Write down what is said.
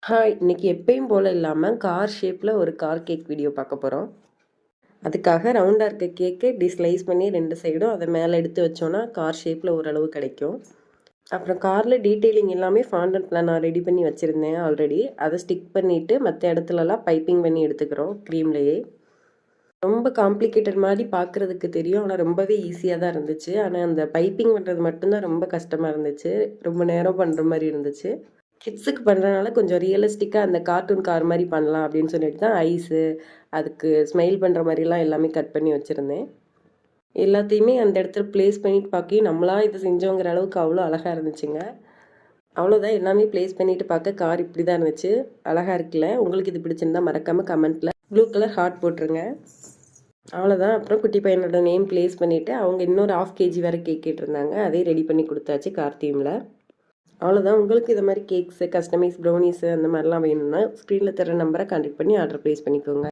இன்னைக்கு எப்பயும் போல் இல்லாமல் கார் ஷேப்பில் ஒரு கார் கேக் வீடியோ பார்க்க போகிறோம். அதுக்காக ரவுண்டாக இருக்க கேக்கு இப்படி ஸ்லைஸ் பண்ணி 2 சைடும் அதை மேலே எடுத்து வச்சோன்னா கார் ஷேப்பில் ஓரளவு கிடைக்கும். அப்புறம் காரில் டீட்டெயிலிங் எல்லாமே ஃபாண்டன்ட்டில் நான் ரெடி பண்ணி வச்சுருந்தேன் ஆல்ரெடி. அதை ஸ்டிக் பண்ணிவிட்டு மற்ற இடத்துலலாம் பைப்பிங் பண்ணி எடுத்துக்கிறோம் க்ரீம்லேயே. ரொம்ப காம்ப்ளிகேட்டட் மாதிரி பார்க்குறதுக்கு தெரியும், ஆனால் ரொம்பவே ஈஸியாக தான் இருந்துச்சு. ஆனால் அந்த பைப்பிங் பண்ணுறது மட்டும்தான் ரொம்ப கஷ்டமாக இருந்துச்சு, ரொம்ப நேரம் பண்ணுற மாதிரி இருந்துச்சு. கிட்ஸுக்கு பண்ணுறனால கொஞ்சம் ரியலிஸ்டிக்காக அந்த கார்ட்டூன் கார் மாதிரி பண்ணலாம் அப்படின்னு சொல்லிட்டு தான் ஐஸு, அதுக்கு ஸ்மைல் பண்ணுற மாதிரிலாம் எல்லாமே கட் பண்ணி வச்சுருந்தேன். எல்லாத்தையுமே அந்த இடத்துல ப்ளேஸ் பண்ணிட்டு பார்க்க நம்மளாம் இதை செஞ்சோங்கிற அளவுக்கு அவ்வளோ அழகாக இருந்துச்சுங்க. அவ்வளோதான், எல்லாமே ப்ளேஸ் பண்ணிவிட்டு பார்க்க கார் இப்படி தான் இருந்துச்சு. அழகாக இருக்குல்ல? உங்களுக்கு இது பிடிச்சிருந்தா மறக்காமல் கமெண்ட்டில் ப்ளூ கலர் ஹார்ட் போட்டுருங்க. அவ்வளோதான். அப்புறம் குட்டி பையனோட நேம் ப்ளேஸ் பண்ணிவிட்டு அவங்க இன்னொரு 1/2 kg வேறு கேக் கேட்டிருந்தாங்க. அதே ரெடி பண்ணி கொடுத்தாச்சு கார் தீமில். அவ்வளோதான். உங்களுக்கு இது மாதிரி கேக்ஸு, கஸ்டமைஸ் ப்ரௌனீஸு அந்த மாதிரிலாம் வேணும்னா ஸ்க்ரீனில் தர நம்பரை கான்டெக்ட் பண்ணி ஆர்டர் ப்ளேஸ் பண்ணிக்கோங்க.